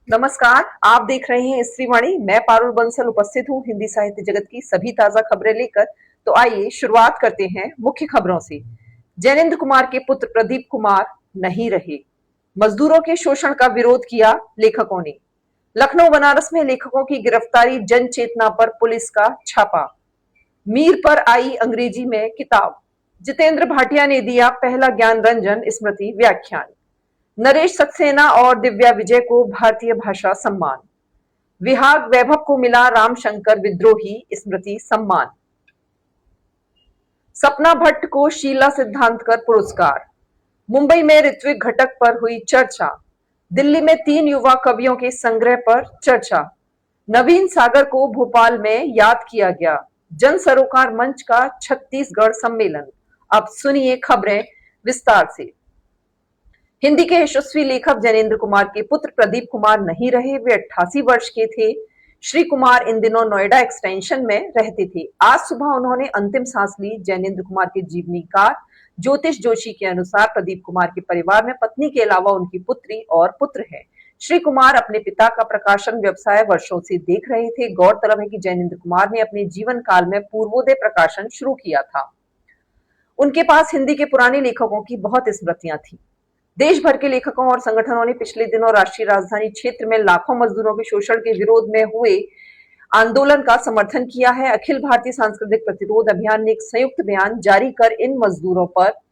नमस्कार। आप देख रहे हैं स्त्रीवाणी। मैं पारुल बंसल उपस्थित हूँ हिंदी साहित्य जगत की सभी ताजा खबरें लेकर। तो आइए शुरुआत करते हैं मुख्य खबरों से। जैनेंद्र कुमार के पुत्र प्रदीप कुमार नहीं रहे। मजदूरों के शोषण का विरोध किया लेखकों ने। लखनऊ बनारस में लेखकों की गिरफ्तारी, जन चेतना पर पुलिस का छापा। मीर पर आई अंग्रेजी में किताब। जितेंद्र भाटिया ने दिया पहला ज्ञान रंजन स्मृति व्याख्यान। नरेश सक्सेना और दिव्या विजय को भारतीय भाषा सम्मान। विहाग वैभव को मिला रामशंकर विद्रोही स्मृति सम्मान। सपना भट्ट को शीला सिद्धांतकर पुरस्कार। मुंबई में ऋत्विक घटक पर हुई चर्चा। दिल्ली में 3 युवा कवियों के संग्रह पर चर्चा। नवीन सागर को भोपाल में याद किया गया। जन सरोकार मंच का छत्तीसगढ़ सम्मेलन। अब सुनिए खबरें विस्तार से। हिंदी के यशस्वी लेखक जैनेंद्र कुमार के पुत्र प्रदीप कुमार नहीं रहे। वे 88 वर्ष के थे। श्री कुमार इन दिनों नोएडा एक्सटेंशन में रहते थे। आज सुबह उन्होंने अंतिम सांस ली। जैनेंद्र कुमार के जीवनीकार ज्योतिष जोशी के अनुसार प्रदीप कुमार के परिवार में पत्नी के अलावा उनकी पुत्री और पुत्र है। श्री कुमार अपने पिता का प्रकाशन व्यवसाय वर्षों से देख रहे थे। गौरतलब है कि जैनेंद्र कुमार ने अपने जीवन काल में पूर्वोदय प्रकाशन शुरू किया था। उनके पास हिंदी के पुराने लेखकों की बहुत स्मृतियां थी। देश भर के लेखकों और संगठनों ने पिछले दिनों राष्ट्रीय राजधानी क्षेत्र में लाखों मजदूरों के शोषण के विरोध में हुए आंदोलन का समर्थन किया है। अखिल भारतीय सांस्कृतिक प्रतिरोध अभियान ने एक संयुक्त बयान जारी कर इन मजदूरों पर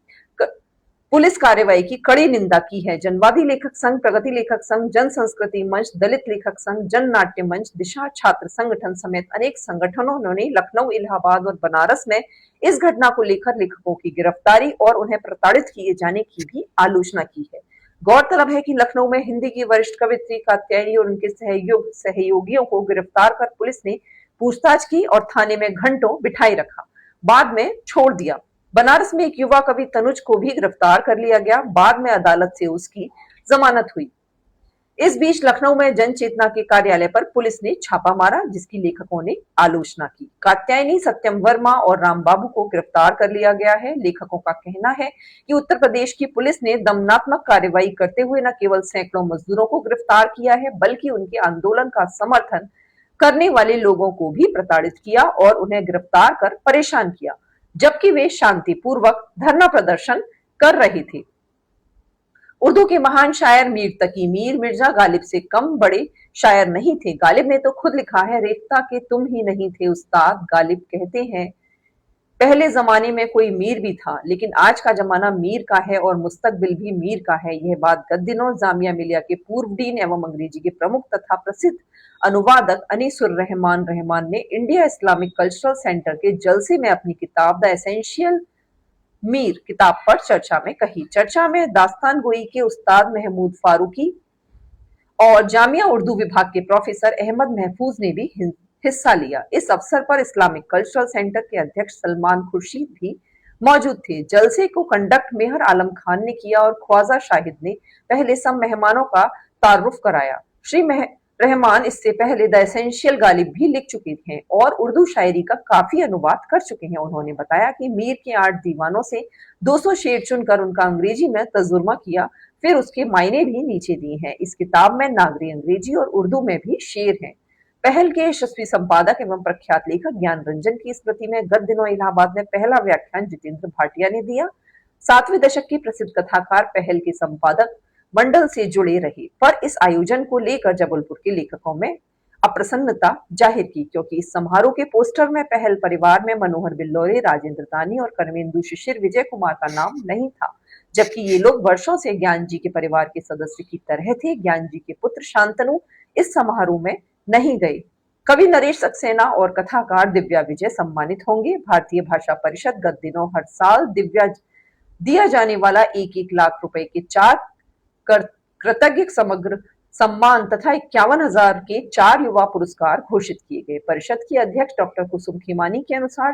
पुलिस कार्रवाई की कड़ी निंदा की है। जनवादी लेखक संघ, प्रगति लेखक संघ, जन संस्कृति मंच, दलित लेखक संघ, जन नाट्य मंच, दिशा छात्र संगठन समेत अनेक संगठनों ने लखनऊ, इलाहाबाद और बनारस में इस घटना को लेकर लेखकों की गिरफ्तारी और उन्हें प्रताड़ित किए जाने की भी आलोचना की है। गौरतलब है कि लखनऊ में हिंदी की वरिष्ठ कवित्री कात्यायनी और उनके सहयोगियों को गिरफ्तार कर पुलिस ने पूछताछ की और थाने में घंटों बिठाए रखा, बाद में छोड़ दिया। बनारस में एक युवा कवि तनुज को भी गिरफ्तार कर लिया गया। बाद में अदालत से उसकी जमानत हुई। इस बीच लखनऊ में जन चेतना के कार्यालय पर पुलिस ने छापा मारा, जिसकी लेखकों ने आलोचना की। कात्यायनी, सत्यम वर्मा और रामबाबू को गिरफ्तार कर लिया गया है। लेखकों का कहना है कि उत्तर प्रदेश की पुलिस ने दमनात्मक कार्रवाई करते हुए न केवल सैकड़ों मजदूरों को गिरफ्तार किया है, बल्कि उनके आंदोलन का समर्थन करने वाले लोगों को भी प्रताड़ित किया और उन्हें गिरफ्तार कर परेशान किया, जबकि वे शांतिपूर्वक धरना प्रदर्शन कर रहे थे। उर्दू के महान शायर मीर तकी मीर मिर्जा गालिब से कम बड़े शायर नहीं थे। गालिब ने तो खुद लिखा है, रेख्ता के तुम ही नहीं थे उस्ताद। गालिब कहते हैं, पहले जमाने में कोई मीर भी था, लेकिन आज का जमाना मीर का है और मुस्तकबिल भी मीर का है। यह बात गत दिनों जामिया मिलिया के पूर्व डीन एवं अंग्रेजी के प्रमुख तथा प्रसिद्ध अनुवादक अनीसुर रहमान ने इंडिया इस्लामिक कल्चरल सेंटर के जलसे में अपनी किताब द एसेंशियल मीर किताब पर चर्चा में कही। चर्चा में दास्तान गोई के उस्ताद महमूद फारूकी और जामिया उर्दू विभाग के प्रोफेसर अहमद महफूज ने भी हिस्सा लिया। इस अवसर पर इस्लामिक कल्चरल सेंटर के अध्यक्ष सलमान खुर्शीद भी मौजूद थे। जलसे को कंडक्ट मेहर आलम खान ने किया और ख्वाजा शाहिद ने पहले सब मेहमानों का तारुफ कराया। श्री रहमान इससे पहले द एसेंशियल गालिब भी लिख चुके हैं और उर्दू शायरी का काफी अनुवाद कर चुके हैं। उन्होंने बताया कि मीर के 8 दीवानों से 200 शेर चुनकर उनका अंग्रेजी में तर्जुमा किया, फिर उसके मायने भी नीचे दिए हैं। इस किताब में नागरी अंग्रेजी और उर्दू में भी शेर हैं। पहल के यशस्वी संपादक एवं प्रख्यात लेखक ज्ञान रंजन की स्मृति में गत दिनों इलाहाबाद में पहला व्याख्यान जितेंद्र भाटिया ने दिया। 7वें दशक की प्रसिद्ध कथाकार पहल के संपादक मंडल से जुड़े रहे, पर इस आयोजन को लेकर जबलपुर के लेखकों में अप्रसन्नता जाहिर की, क्योंकि इस समारोह के पोस्टर में पहल परिवार में मनोहर बिल्लौरे, राजेंद्र तानी और कर्मेंदु शिशिर विजय कुमार का नाम नहीं था, जबकि ये लोग वर्षों से ज्ञान जी के परिवार के सदस्य की तरह थे। ज्ञान जी के पुत्र शांतनु इस समारोह में नहीं गए। कवि नरेश सक्सेना और कथाकार दिव्या विजय सम्मानित होंगे। भारतीय भाषा परिषद गत दिनों हर साल दिया जाने वाला 1-1 लाख रुपए के 4 कृतज्ञ समग्र सम्मान तथा 51,000 के 4 युवा पुरस्कार घोषित किए गए। परिषद की अध्यक्ष डॉक्टर कुसुम खेमानी के अनुसार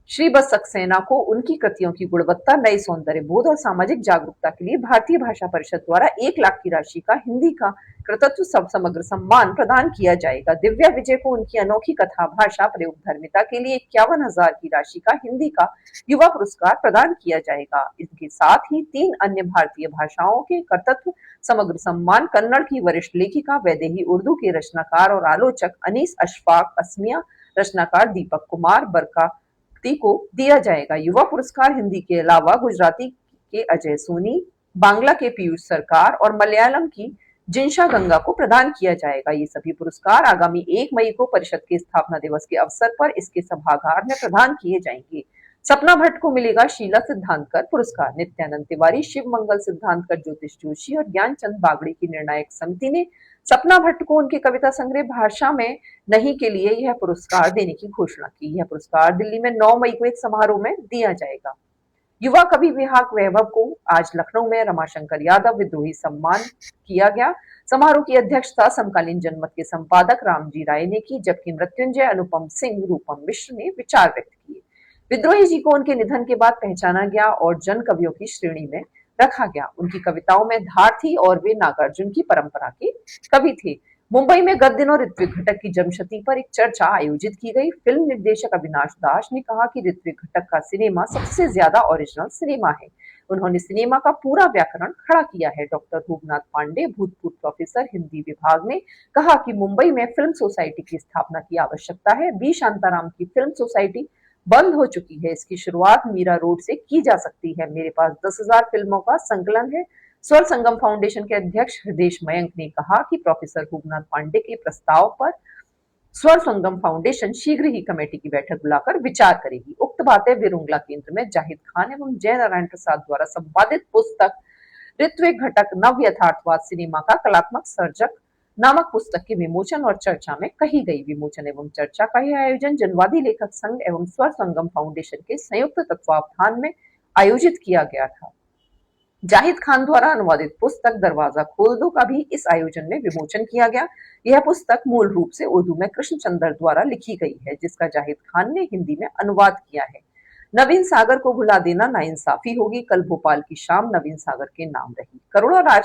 श्री बस सक्सेना को उनकी कृतियों की गुणवत्ता, नए सौंदर्य बोध और सामाजिक जागरूकता के लिए भारतीय भाषा परिषद द्वारा 1 लाख की राशि का हिंदी का कृतत्व समग्र सम्मान प्रदान किया जाएगा। दिव्या विजय को उनकी अनोखी कथा भाषा प्रयोग धर्मिता के लिए 51,000 की राशि का हिंदी का युवा पुरस्कार प्रदान किया जाएगा। इसके साथ ही 3 अन्य भारतीय भाषाओं के कर्तत्व समग्र सम्मान कन्नड़ की वरिष्ठ लेखिका वैदेही उर्दू के रचनाकार और आलोचक अनीस अशफाक असमिया रचनाकार दीपक कुमार बरकाती को दिया जाएगा। युवा पुरस्कार हिंदी के अलावा गुजराती के अजय सोनी, बांग्ला के पीयूष सरकार और मलयालम की जिनशा गंगा को प्रदान किया जाएगा। ये सभी पुरस्कार आगामी 1 मई को परिषद के स्थापना दिवस के अवसर पर इसके सभागार में प्रदान किए जाएंगे। सपना भट्ट को मिलेगा शीला सिद्धांतकर पुरस्कार। नित्यानंद तिवारी, शिव मंगल सिद्धांतकर, ज्योतिष जोशी और ज्ञानचंद बागड़ी की निर्णायक समिति ने सपना भट्ट को उनके कविता संग्रह भाषा में नहीं के लिए यह पुरस्कार देने की घोषणा की। यह पुरस्कार दिल्ली में 9 मई को एक समारोह में दिया जाएगा। युवा कवि विहाक वैभव को आज लखनऊ में रमाशंकर यादव विद्रोही सम्मान किया गया। समारोह की अध्यक्षता समकालीन जनमत के संपादक रामजी राय ने की, जबकि मृत्युंजय, अनुपम सिंह, रूपम मिश्र ने विचार व्यक्त किए। विद्रोही जी को उनके निधन के बाद पहचाना गया और जन कवियों की श्रेणी में रखा गया। उनकी कविताओं में धार थी और वे नागार्जुन की परंपरा के कवि थे। मुंबई में गत दिनों ऋत्विक घटक की जमशती पर एक चर्चा आयोजित की गई। फिल्म निर्देशक अविनाश दास ने कहा कि ऋत्विक घटक का सिनेमा सबसे ज्यादा ओरिजिनल सिनेमा है। उन्होंने सिनेमा का पूरा व्याकरण खड़ा किया है। डॉक्टर रूपनाथ पांडे, भूतपूर्व प्रोफेसर हिंदी विभाग, ने कहा कि मुंबई में फिल्म सोसाइटी की स्थापना की आवश्यकता है। बी शांताराम की फिल्म सोसाइटी बंद हो चुकी है। इसकी शुरुआत मीरा रोड से की जा सकती है। मेरे पास 10,000 फिल्मों का संकलन है। स्वर संगम फाउंडेशन के अध्यक्ष हृदेश मयंक ने कहा कि प्रोफेसर रूपनाथ पांडे के प्रस्ताव पर स्वर संगम फाउंडेशन शीघ्र ही कमेटी की बैठक बुलाकर विचार करेगी। उक्त बातें विरुंगला केंद्र में जाहिद खान एवं जय नारायण प्रसाद द्वारा संपादित पुस्तक ऋत्विक घटक नव यथार्थवाद सिनेमा का कलात्मक सर्जक नामक पुस्तक के विमोचन और चर्चा में कही गई। विमोचन एवं चर्चा का यह आयोजन जनवादी लेखक संघ एवं स्वर संगम फाउंडेशन के संयुक्त तत्वावधान में आयोजित किया गया था। जाहिद खान द्वारा अनुवादित पुस्तक दरवाजा खोल दो का भी इस आयोजन में विमोचन किया गया। यह पुस्तक मूल रूप से उर्दू में कृष्णचंद्र द्वारा लिखी गई है, जिसका जाहिद खान ने हिंदी में अनुवाद किया है। नवीन सागर को भुला देना नाइंसाफी होगी। कल भोपाल की शाम नवीन सागर के नाम रही। करुणा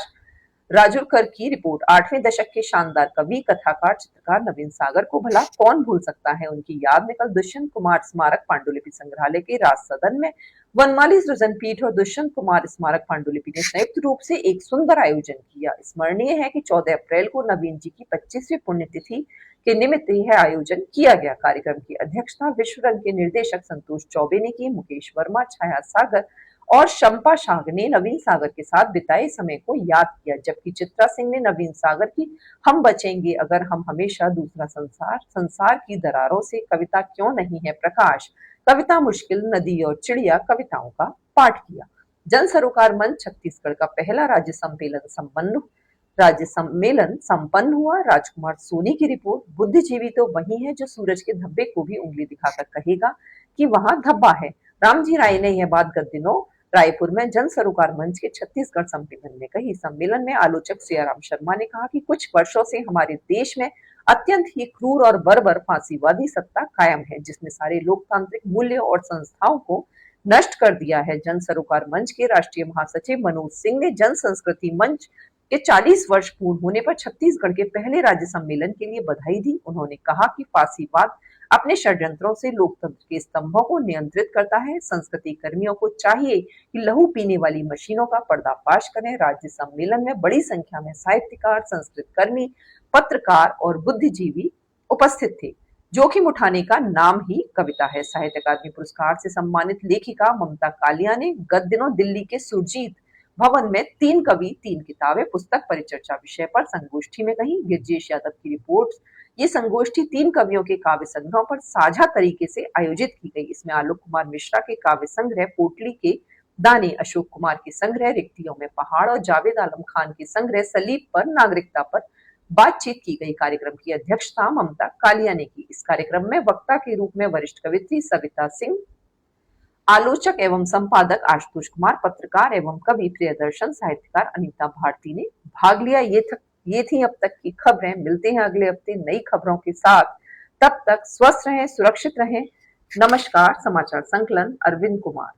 राजुरकर की रिपोर्ट। 8वें दशक के शानदार कवि, कथाकार, चित्रकार नवीन सागर को भला कौन भूल सकता है। उनकी याद में कल दुष्यंत कुमार स्मारक पांडुलिपि संग्रहालय के राज सदन में वनमाली सृजन पीठ और दुष्यंत कुमार स्मारक पांडुलिपि ने संयुक्त रूप से एक सुंदर आयोजन किया। स्मरणीय है कि 14 अप्रैल को नवीन जी की 25वीं पुण्यतिथि के निमित्त यह आयोजन किया गया। कार्यक्रम की अध्यक्षता विश्व रंग के निर्देशक संतोष चौबे ने की। मुकेश वर्मा, छाया सागर और शंपा शाह ने नवीन सागर के साथ बिताए समय को याद किया, जबकि चित्रा सिंह ने नवीन सागर की हम बचेंगे अगर हम हमेशा, दूसरा संसार, संसार की दरारों से, कविता क्यों नहीं है प्रकाश, कविता मुश्किल, नदी और चिड़िया कविताओं का पाठ किया। जन सरोकार मंच छत्तीसगढ़ का पहला राज्य सम्मेलन संपन्न हुआ। राजकुमार सोनी की रिपोर्ट। बुद्धिजीवी तो वही है जो सूरज के धब्बे को भी उंगली दिखाकर कहेगा कि वहां धब्बा है। रामजी राय ने यह बात गत दिनों रायपुर में जन सरोकार मंच के छत्तीसगढ़ सम्मेलन में कही। सम्मेलन में आलोचक सियाराम शर्मा ने कहा कि कुछ वर्षों से हमारे देश में अत्यंत ही क्रूर और बर्बर फांसीवादी सत्ता कायम है, जिसने सारे लोकतांत्रिक मूल्यों और संस्थाओं को नष्ट कर दिया है। जन सरोकार मंच के राष्ट्रीय महासचिव मनोज सिंह ने जन संस्कृति मंच के 40 वर्ष पूर्ण होने पर छत्तीसगढ़ के पहले राज्य सम्मेलन के लिए बधाई दी। उन्होंने कहा कि फांसीवाद अपने षड्यंत्रों से लोकतंत्र के स्तंभों को नियंत्रित करता है। संस्कृति कर्मियों को चाहिए कि लहू पीने वाली मशीनों का पर्दाफाश करें। राज्य सम्मेलन में बड़ी संख्या में साहित्यकार, संस्कृत कर्मी, पत्रकार और बुद्धिजीवी उपस्थित थे। जोखिम उठाने का नाम ही कविता है। साहित्य अकादमी पुरस्कार से सम्मानित लेखिका ममता कालिया ने गत दिनों दिल्ली के सुरजीत भवन में 3 कवि 3 किताबें पुस्तक परिचर्चा विषय पर संगोष्ठी में कही। गिरजेश यादव की रिपोर्ट। ये संगोष्ठी 3 कवियों के काव्य संग्रहों पर साझा तरीके से आयोजित की गई। इसमें आलोक कुमार मिश्रा के काव्य संग्रह पोटली के दाने, अशोक कुमार के संग्रह रिक्तियों में पहाड़ और जावेद आलम खान के संग्रह सलीब पर नागरिकता पर बातचीत की गई। कार्यक्रम की अध्यक्षता ममता कालिया ने की। इस कार्यक्रम में वक्ता के रूप में वरिष्ठ कवित्री सविता सिंह, आलोचक एवं संपादक आशुतोष कुमार, पत्रकार एवं कवि प्रियदर्शन, साहित्यकार अनीता भारती ने भाग लिया। ये थी अब तक की खबरें। मिलते हैं अगले हफ्ते नई खबरों के साथ। तब तक स्वस्थ रहें, सुरक्षित रहें। नमस्कार। समाचार संकलन अरविंद कुमार।